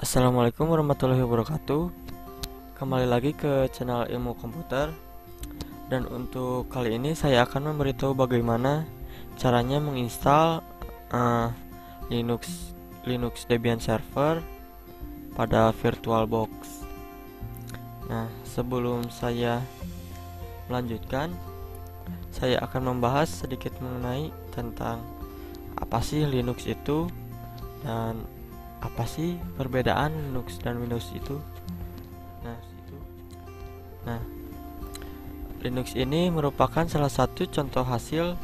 Assalamualaikum warahmatullahi wabarakatuh. Kembali lagi ke channel ilmu komputer. Dan untuk kali ini saya akan memberitahu bagaimana caranya menginstal Linux Debian Server pada VirtualBox. Nah, sebelum saya melanjutkan, saya akan membahas sedikit mengenai tentang apa sih Linux itu dan apa sih perbedaan Linux dan Windows itu. Nah, Linux ini merupakan salah satu contoh hasil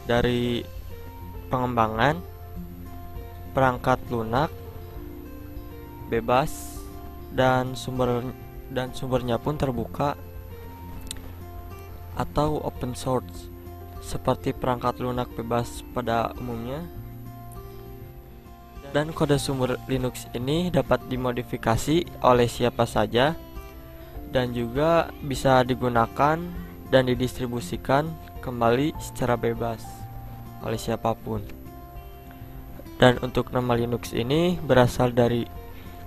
dari pengembangan perangkat lunak bebas dan sumbernya pun terbuka atau open source seperti perangkat lunak bebas pada umumnya. Dan kode sumber Linux ini dapat dimodifikasi oleh siapa saja dan juga bisa digunakan dan didistribusikan kembali secara bebas oleh siapapun. Dan untuk nama Linux ini berasal dari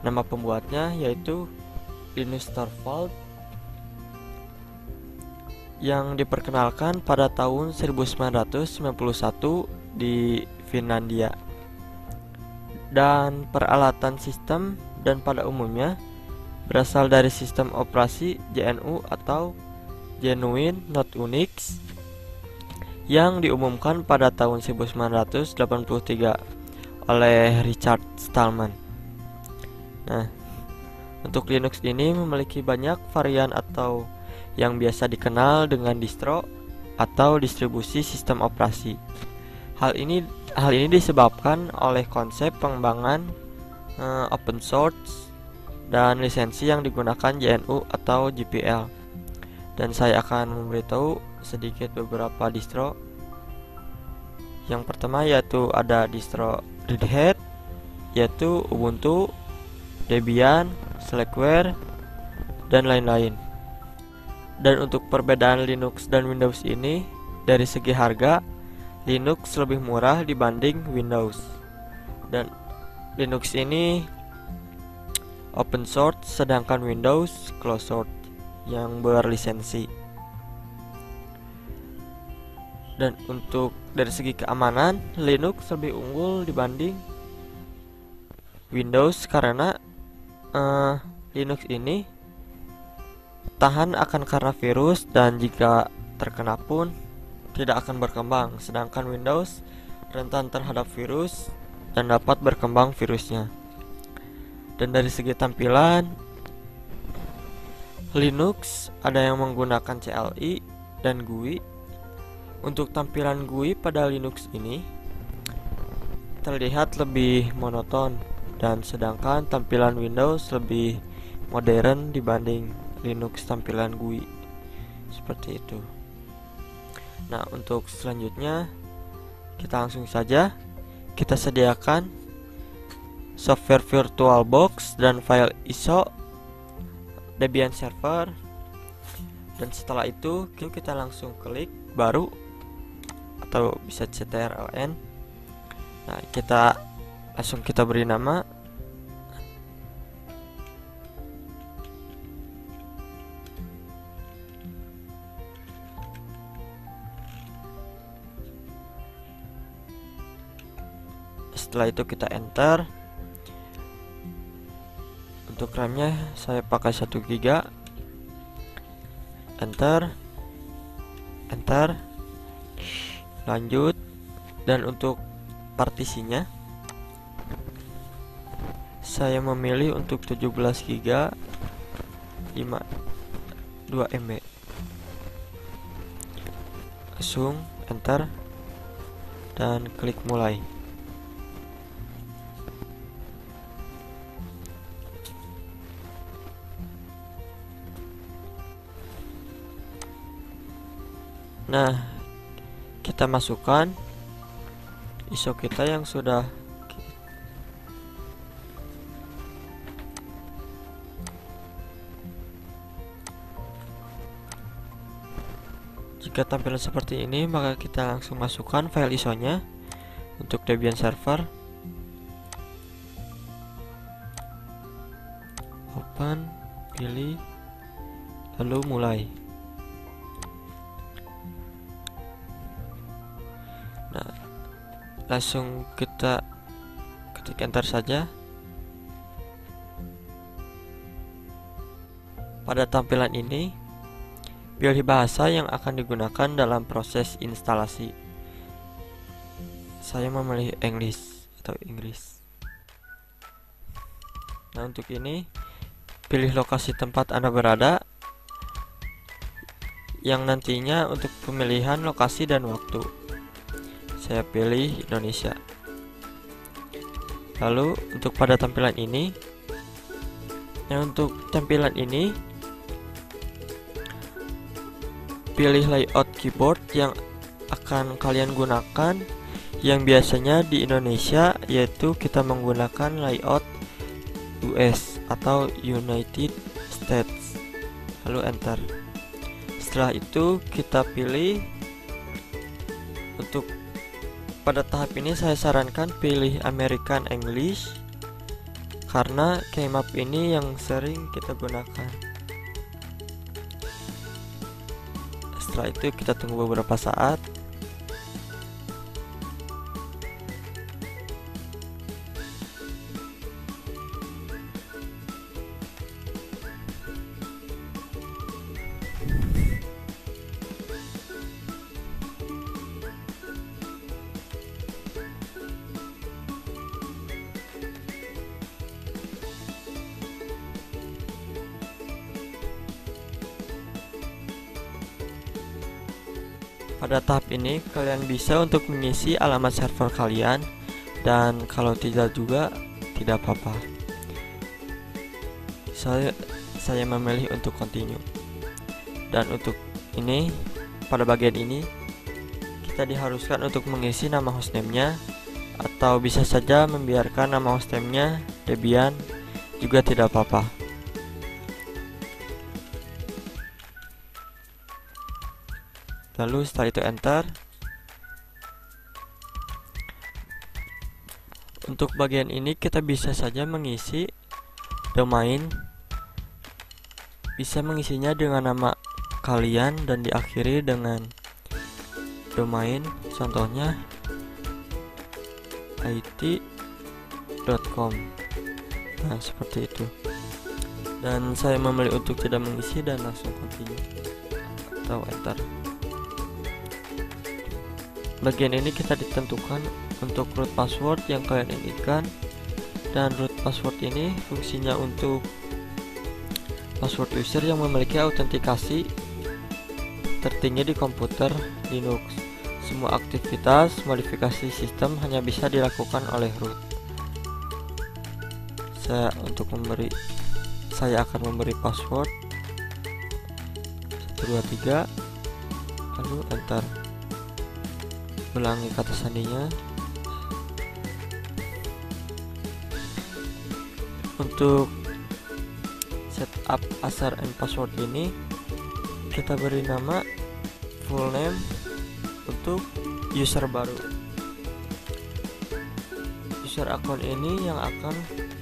nama pembuatnya, yaitu Linus Torvalds, yang diperkenalkan pada tahun 1991 di Finlandia. Dan peralatan sistem dan pada umumnya berasal dari sistem operasi GNU atau Genuine Not Unix yang diumumkan pada tahun 1983 oleh Richard Stallman. Nah, untuk Linux ini memiliki banyak varian atau yang biasa dikenal dengan distro atau distribusi sistem operasi. Hal ini disebabkan oleh konsep pengembangan open source dan lisensi yang digunakan GNU atau GPL. Dan saya akan memberitahu sedikit beberapa distro. Yang pertama yaitu ada distro Red Hat, yaitu Ubuntu, Debian, Slackware, dan lain-lain. Dan untuk perbedaan Linux dan Windows ini, dari segi harga, Linux lebih murah dibanding Windows. Dan Linux ini open source, sedangkan Windows closed source yang berlisensi. Dan untuk dari segi keamanan, Linux lebih unggul dibanding Windows karena Linux ini tahan akan karena virus dan jika terkena pun tidak akan berkembang, sedangkan Windows rentan terhadap virus dan dapat berkembang virusnya. Dan dari segi tampilan, Linux ada yang menggunakan CLI dan GUI. Untuk tampilan GUI pada Linux ini terlihat lebih monoton, dan sedangkan tampilan Windows lebih modern dibanding Linux tampilan GUI. Seperti itu. Nah, untuk selanjutnya kita langsung saja kita sediakan software VirtualBox dan file ISO Debian Server. Dan setelah itu kita langsung klik baru atau bisa ctrln. Nah, kita beri nama. Setelah itu kita enter. Untuk RAM-nya saya pakai 1 GB. Enter. Lanjut. Dan untuk partisinya saya memilih untuk 17 GB 2 MB. Langsung enter dan klik mulai. Nah, kita masukkan ISO kita yang sudah jika tampilan seperti ini, maka kita langsung masukkan file ISO-nya untuk Debian Server. open, pilih, lalu mulai. Nah, langsung kita ketik enter saja. Pada tampilan ini, pilih bahasa yang akan digunakan dalam proses instalasi. Saya memilih English atau Inggris. Nah, untuk ini pilih lokasi tempat Anda berada, yang nantinya untuk pemilihan lokasi dan waktu. Saya pilih Indonesia. Lalu untuk pada tampilan ini, pilih layout keyboard yang akan kalian gunakan, yang biasanya di Indonesia yaitu kita menggunakan layout US atau United States. Lalu enter. Setelah itu kita pilih. Untuk pada tahap ini saya sarankan pilih American English, karena keymap ini yang sering kita gunakan. Setelah itu kita tunggu beberapa saat. Pada tahap ini kalian bisa untuk mengisi alamat server kalian, dan kalau tidak juga tidak apa-apa. Saya memilih untuk continue. Dan untuk ini, pada bagian ini kita diharuskan untuk mengisi nama hostname-nya, atau bisa saja membiarkan nama hostname-nya Debian, juga tidak apa-apa. Lalu setelah itu enter. Untuk bagian ini kita bisa saja mengisi domain, bisa mengisinya dengan nama kalian dan diakhiri dengan domain, contohnya it.com. Nah, seperti itu. Dan saya memilih untuk tidak mengisi dan langsung continue atau enter. Bagian ini kita ditentukan untuk root password yang kalian inginkan, dan root password ini fungsinya untuk password user yang memiliki autentikasi tertinggi di komputer Linux. Semua aktivitas modifikasi sistem hanya bisa dilakukan oleh root. Saya akan memberi password 123, lalu enter. Ulangi kata sandinya. Untuk setup asar and password ini kita beri nama full name untuk user baru. User akun ini yang akan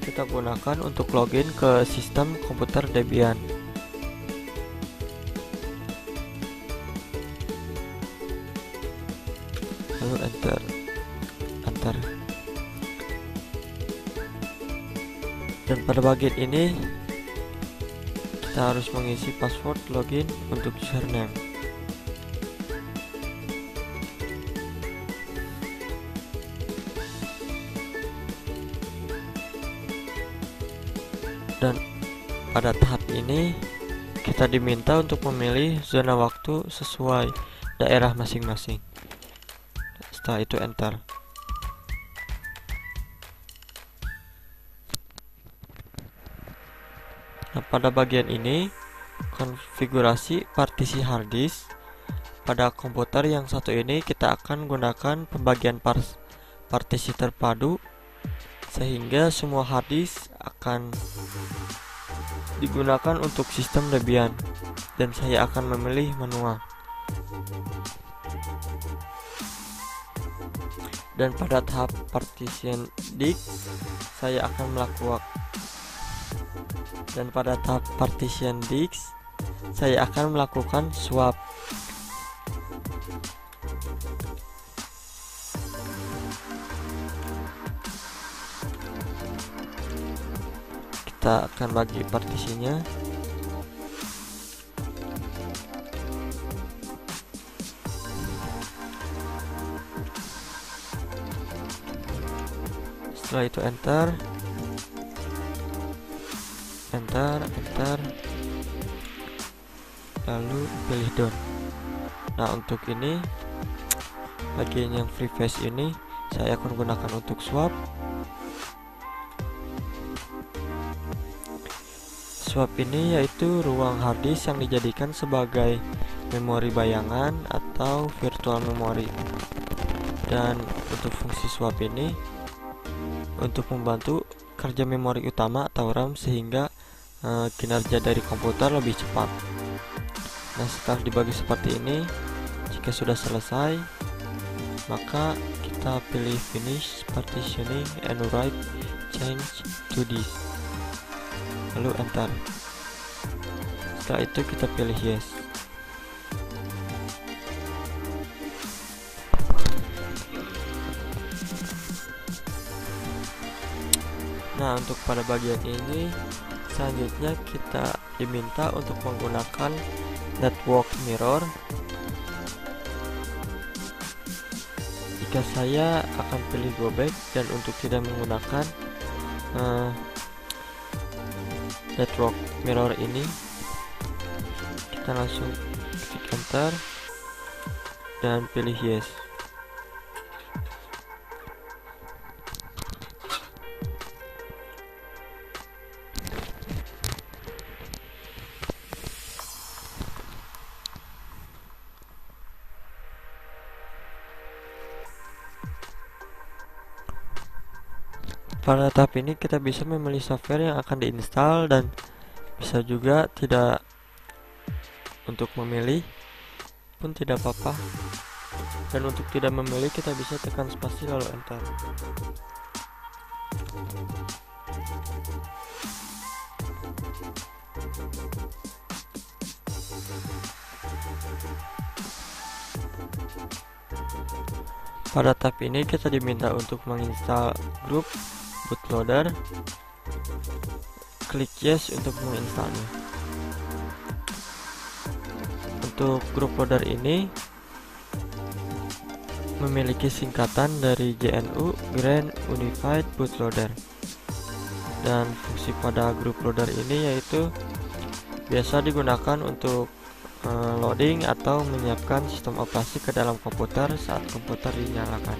kita gunakan untuk login ke sistem komputer Debian. Lalu enter. Dan pada bagian ini kita harus mengisi password login untuk username. Dan pada tahap ini kita diminta untuk memilih zona waktu sesuai daerah masing-masing. Setelah itu enter. Nah, pada bagian ini konfigurasi partisi hard disk. Pada komputer yang satu ini kita akan gunakan pembagian partisi terpadu, sehingga semua hard disk akan digunakan untuk sistem Debian, dan saya akan memilih manual. Dan pada tahap partition disk saya akan Dan pada tahap partition disk, saya akan melakukan swap. Kita akan bagi partisinya. Setelah itu enter, lalu pilih done. Nah, untuk ini bagian yang free face ini saya akan gunakan untuk swap. Swap ini yaitu ruang harddisk yang dijadikan sebagai memori bayangan atau virtual memory. Dan untuk fungsi swap ini untuk membantu kerja memori utama atau RAM sehingga kinerja dari komputer lebih cepat. Nah, setelah dibagi seperti ini, jika sudah selesai, maka kita pilih finish partitioning and write change to disk, lalu enter. Setelah itu kita pilih yes. Nah, untuk pada bagian ini selanjutnya kita diminta untuk menggunakan network mirror. Jika saya akan pilih go back, dan untuk tidak menggunakan network mirror ini, kita langsung klik enter dan pilih yes. Pada tahap ini kita bisa memilih software yang akan diinstal, dan bisa juga tidak untuk memilih pun tidak apa-apa. Dan untuk tidak memilih kita bisa tekan spasi lalu enter. Pada tahap ini kita diminta untuk menginstal grup bootloader. Klik yes untuk menginstalnya. Untuk grup loader ini memiliki singkatan dari GNU, Grand Unified Bootloader. Dan fungsi pada grup loader ini yaitu biasa digunakan untuk loading atau menyiapkan sistem operasi ke dalam komputer saat komputer dinyalakan.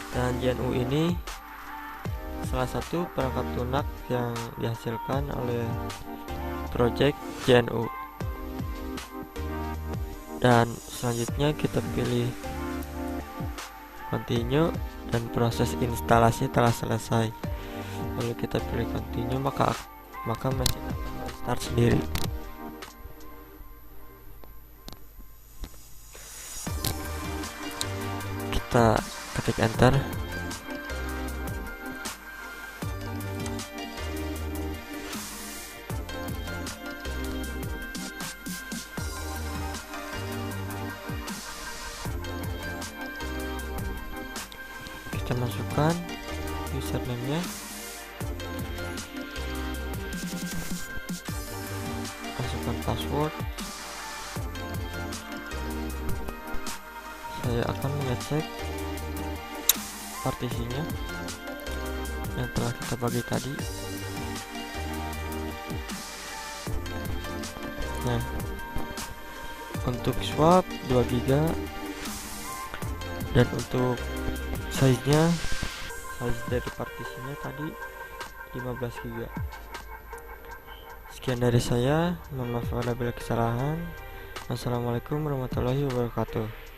Dan GNU ini salah satu perangkat lunak yang dihasilkan oleh project GNU. Dan selanjutnya kita pilih continue, dan proses instalasi telah selesai. Lalu kita pilih continue, maka mesin akan restart sendiri. Kita ketik enter. Kita masukkan username-nya, masukkan password. Saya akan mengecek partisinya yang telah kita bagi tadi. Nah, untuk swap 2 GB, dan untuk size dari partisinya tadi 15 GB. Sekian dari saya, mohon maaf apabila kesalahan. Wassalamualaikum warahmatullahi wabarakatuh.